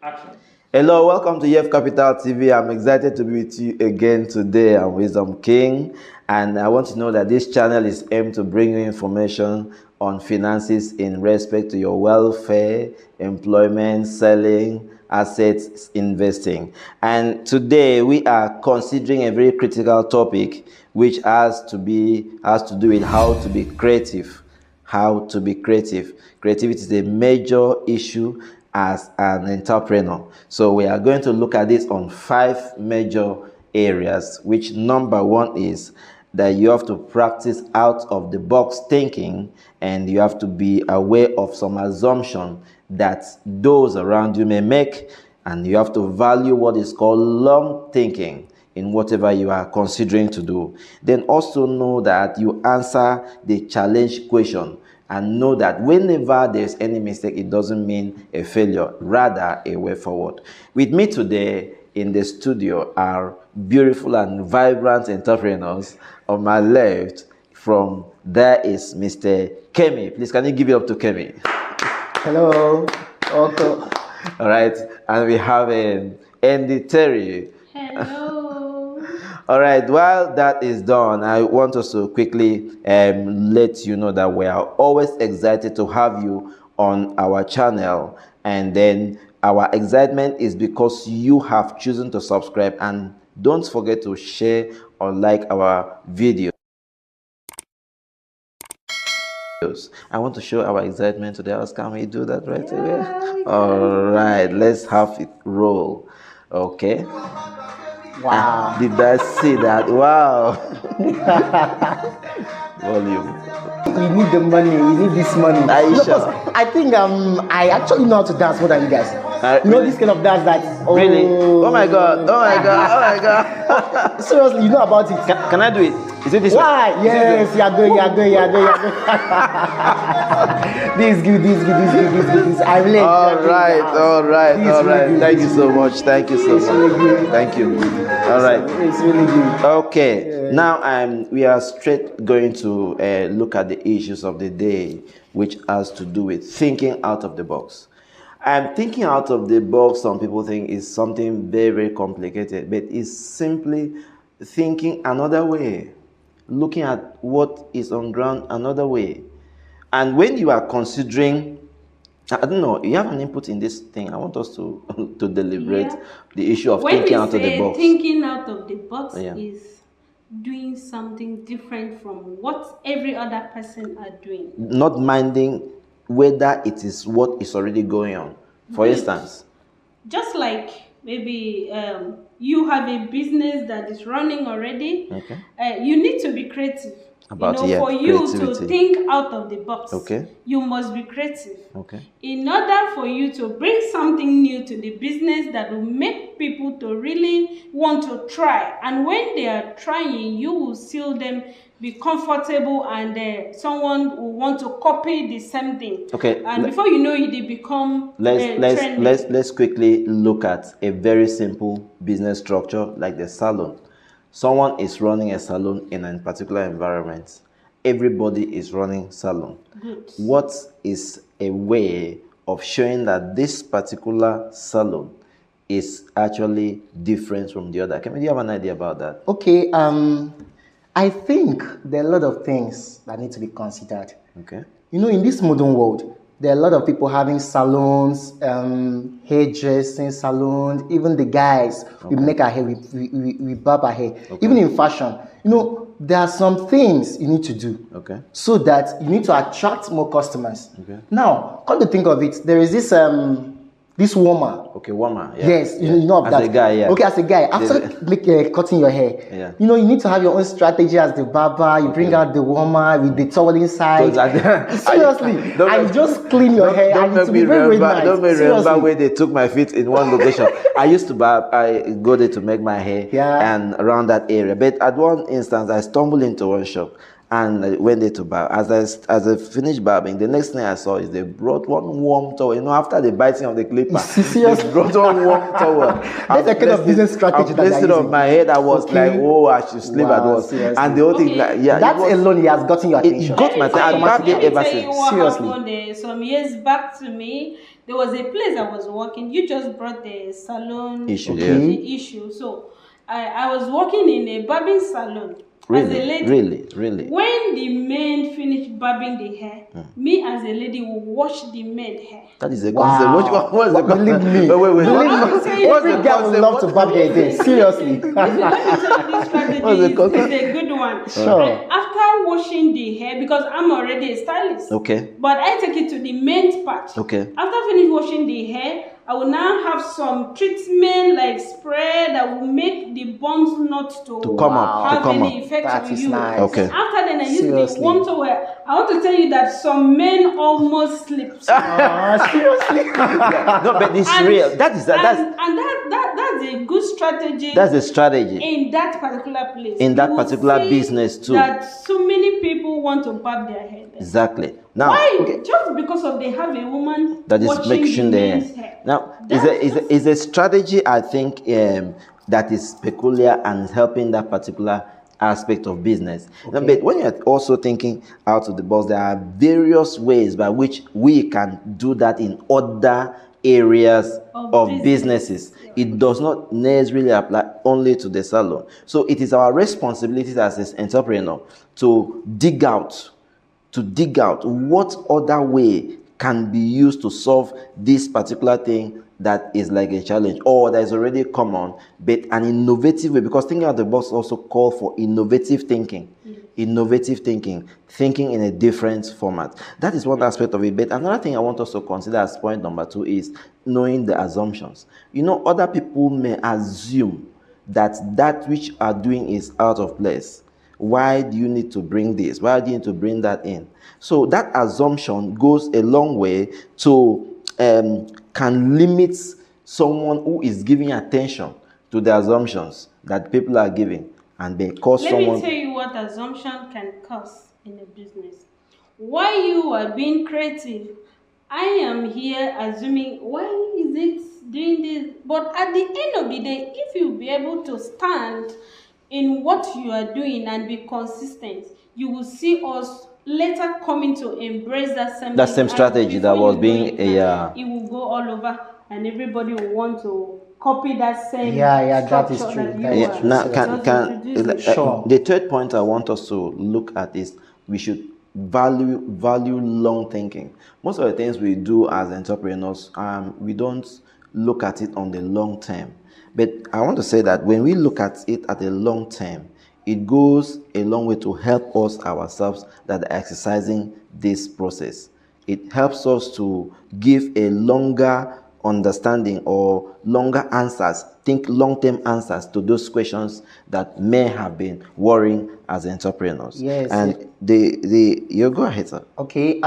Action. Hello, welcome to EF Capital TV. I'm excited to be with you again today. I'm Wisdom King, and I want to know that this channel is aimed to bring you information on finances in respect to your welfare, employment, selling, assets, investing. And today we are considering a very critical topic which has to do with how to be creative. How to be creative. Creativity is a major issue as an entrepreneur. So we are going to look at this on 5 major areas, which number 1 is that you have to practice out of the box thinking, and you have to be aware of some assumption that those around you may make, and you have to value what is called long thinking in whatever you are considering to do. Then also know that you answer the challenge question, and know that whenever there's any mistake, it doesn't mean a failure, rather a way forward. With me today in the studio are beautiful and vibrant entrepreneurs. On my left, from there is Mr. Kemi. Please, can you give it up to Kemi? Hello. Welcome. All right, and we have Andy Terry. Hello. All right, while that is done, I want us to quickly let you know that we are always excited to have you on our channel, and then our excitement is because you have chosen to subscribe, and don't forget to share or like our videos. I want to show our excitement today. Can we do that right away? All right, let's have it roll. Okay. Wow. Did I see that? Wow. Volume. We need the money. We need this money. Are you No, sure? 'cause I think I actually know how to dance more than you guys. You know really? this kind of dance that. Oh. Really? Oh my god. Oh my god. Oh my god. Seriously, you know about it. Can I do it? Is it this Why? way? Yes, you are good. You are good. You are good. You are good. This is good. This is good. This is good. This is good. This is, I really. All right. All right. This is All really right. good. Thank This you is so really much. Thank you so It's really much. good. Thank you. All right. It's really good. Okay, now we are straight going to look at the issues of the day, which has to do with thinking out of the box. And thinking out of the box, some people think is something very, very complicated, but it's simply thinking another way, looking at what is on ground another way. And when you are considering, I don't know, you have an input in this thing. I want us to deliberate the issue of thinking out of the box. Thinking out of the box Yeah. is doing something different from what every other person are doing. Not minding whether it is what is already going on. For Good. instance, Just like maybe you have a business that is running already, okay, you need to be creative. About, you know, yeah, for you to creativity. think out of the box, Okay. you must be creative. okay, In order for you to bring something new to the business that will make people to really want to try, and when they are trying, you will see them be comfortable, and someone will want to copy the same thing. okay. And before you know it, they become trendy. Let's quickly look at a very simple business structure like the salon. Someone is running a salon in a particular environment. Everybody is running salon. Good. What is a way of showing that this particular salon is actually different from the other? Do you have an idea about that? Okay. I think there are a lot of things that need to be considered. Okay. You know, in this modern world, there are a lot of people having salons, hairdressing salons, even the guys, we make our hair, we barb our hair. Okay. Even in fashion, you know, there are some things you need to do. Okay. So that you need to attract more customers. Okay. Now, come to think of it, there is this woman. Okay, woman. Yeah. Yes, yeah. you know of As that. a guy, yeah. Okay, as a guy, after cutting your hair, Yeah. you know, you need to have your own strategy as the barber. You bring out the woman with the towel inside. Seriously, and just clean your hair. Don't And it make will me be very, very remember. nice. Don't make me Seriously. remember where they took my feet in one location. I used to go there to make my hair, Yeah. and around that area. But at one instance, I stumbled into one shop, and I went there to barb. As I finished barbing, the next thing I saw is they brought one warm towel. You know, after the biting of the clipper, they brought one warm towel. That's the kind of business strategy I that placed they're it on using. my head. I was Okay. like, oh, I should sleep at once. Seriously. And the whole thing, Okay. like, yeah, That alone, he has gotten your attention. it got my attention. I barbed it Let me ever tell you since. what Seriously. happened some years back to me. There was a place I was working. You just brought the salon Issue, Okay. yeah. the issue. So I was working in a barbing salon as a lady. Really. When the men finished barbing the hair, me as a lady will wash the men hair. That is a Wow. concept. What's the But believe concept? me, Wait. believe What's me, the every guy would concept? love to barb hair again. Seriously. Let me tell you this strategy What's the is concept? a good one. Sure. And after washing the hair, because I'm already a stylist, Okay. but I take it to the men's part. Okay. After finish washing the hair, I will now have some treatment like spray that will make the buns not to come up, to have come any up. effect That on is you. nice. Okay. After then, I use the Seriously. warm towel. I want to tell you that some men almost sleep. Seriously. No, but it's And- real. That's that's a good strategy. the strategy. In that particular place, In that you will particular see business too. that so many people want to barb their hair there. Exactly. Now, Why? Just because of they have a woman that is watching making the the men's hair. now That's is a strategy I think that is peculiar and is helping that particular aspect of business. Now, but when you're also thinking out of the box, there are various ways by which we can do that in other areas of businesses. It does not necessarily apply only to the salon. So it is our responsibility as an entrepreneur to dig out what other way can be used to solve this particular thing that is like a challenge or that is already common, but an innovative way, because thinking out of the box also call for innovative thinking. Thinking in a different format. That is one aspect of it. But another thing I want us to consider as point number 2 is knowing the assumptions. You know, other people may assume that which you are doing is out of place. Why do you need to bring this? Why do you need to bring that in? So that assumption goes a long way to can limit someone who is giving attention to the assumptions that people are giving, and they cause Let someone. me tell you what assumption can cause in a business. While you are being creative, I am here assuming why is it doing this? But at the end of the day, if you be able to stand in what you are doing and be consistent, you will see us later coming to embrace that same strategy that was being it will go all over and everybody will want to copy that same that is structure true. that That you is are true. Now, just introducing. Sure. the third point I want us to look at is we should value long thinking. Most of the things we do as entrepreneurs, we don't look at it on the long term. But I want to say that when we look at it at the long term, it goes a long way to help us ourselves that are exercising this process. It helps us to give a longer understanding or longer answers, think long-term answers to those questions that may have been worrying as entrepreneurs. Yes. And you go ahead, sir. Okay.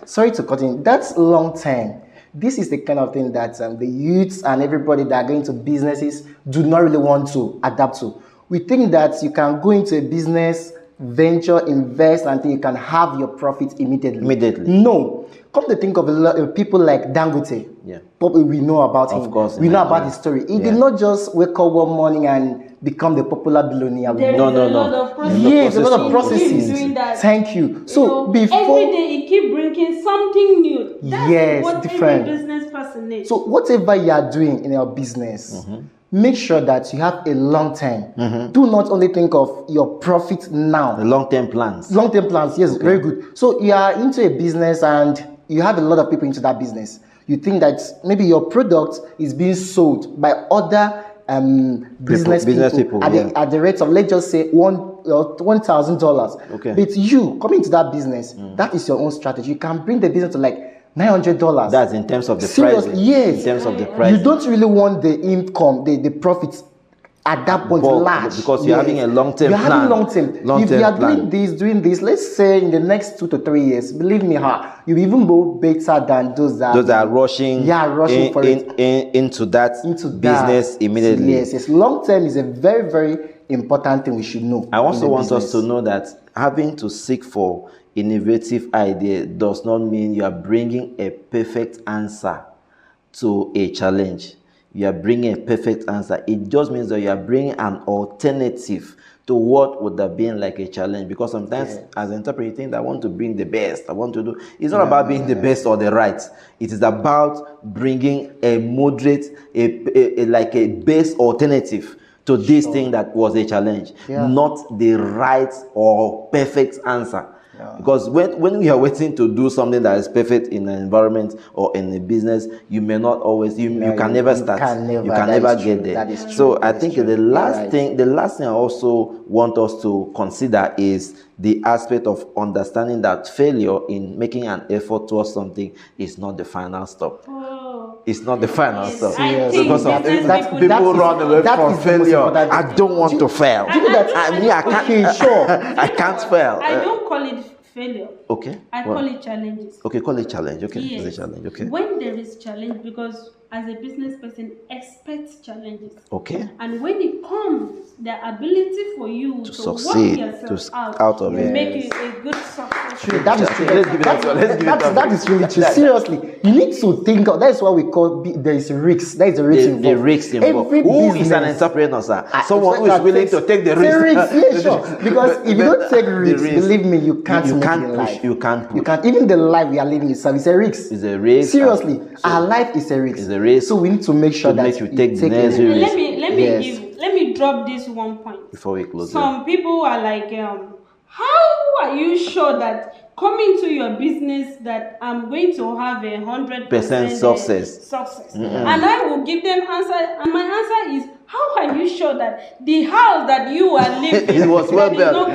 Sorry to cut in. That's long term. This is the kind of thing that the youths and everybody that are going to businesses do not really want to adapt to. We think that you can go into a business, venture, invest, and you can have your profit immediately. No. Come to think of a lot of people like Dangote. Yeah. Probably we know about him. Of course, we know about Nigeria. his story. He Yeah. did not just wake up one morning and become the popular billionaire. There is No. a lot of process. Yes, a lot of He keeps processes. doing that. Thank you. So You know, before every day he keep bringing something new. That's Yes, what different. every business person needs. So whatever you are doing in your business, make sure that you have a long term. Do not only think of your profit now. The long-term plans. Long-term plans, yes, very good. So you are into a business and you have a lot of people into that business. You think that maybe your product is being sold by other business people at the rate of, let's just say, $1,000. Okay. But you coming to that business, that is your own strategy. You can bring the business to like $900. That's in terms of the Seriously, pricing. yes. In terms of the price. You don't really want the income, the profits at that point bulk, large, because you're having a long-term You're plan. having long-term. If Long-term you are plan. doing this, let's say in the next 2 to 3 years, believe me, you even go better than those that are rushing, rushing for it into that business that. immediately. Yes. Long-term is a very, very important thing we should know. I also want us to know that having to seek for innovative idea does not mean you are bringing a perfect answer to a challenge. You are bringing a perfect answer. It just means that you are bringing an alternative to what would have been like a challenge. Because sometimes as an entrepreneur, you think that I want to bring the best. I want to do. It's not about being the best or the right. It is about bringing a moderate, like a base alternative to this thing that was a challenge, not the right or perfect answer. Because when we are waiting to do something that is perfect in an environment or in a business, you may not always, you can never start. You can never get there. So I think the last thing I also want us to consider is the aspect of understanding that failure in making an effort towards something is not the final stop. It's not the final stop. Because people run away from failure. I don't want to fail. I can't fail. I don't call it failure. Okay. I call it challenges. Okay, call it challenge. Okay, yes. It's a challenge. Okay. When there is challenge, because as a business person, expect challenges. Okay. And when it comes, the ability for you to succeed, work yourself out of it, make it a good success. True. That is true. That is really true. Seriously, you need to think of. That's what we call. There is risk. There is a risk involved. The risk involved. Who is an entrepreneur, sir? Someone who is willing to take the risk. Yeah, sure. Because if you don't take risks, believe me, you can't push. You can't push. Even the life we are living itself is a risk. It's a risk. Seriously, our life is a risk. It's a risk. So we need to make sure that you take the necessary risk. Let me drop this one point before we close. Some people are like, how are you sure that coming to your business that I'm going to have 100% success? And I will give them answer, and my answer is, how are you sure that the house that you are living it was well built?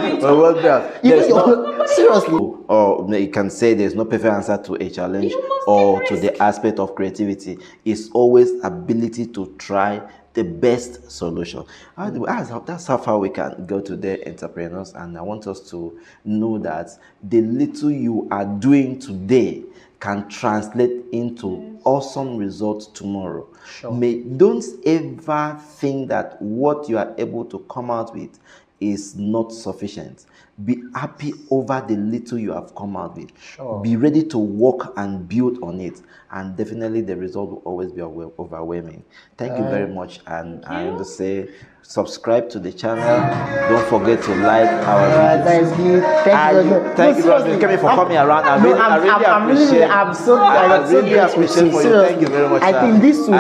Seriously. Or you can say there's no perfect answer to a challenge or to the aspect of creativity. It's always ability to try the best solution. That's how far we can go today, entrepreneurs. And I want us to know that the little you are doing today can translate into awesome results tomorrow. Sure. Don't ever think that what you are able to come out with is not sufficient. Be happy over the little you have come out with. Sure. Be ready to work and build on it, and definitely the result will always be overwhelming. Thank you very much, and I want to say subscribe to the channel. Don't forget to like our videos. Thank you. Thank you for coming around. I really appreciate. I'm so I really appreciate for you. Thank you very much. I think this will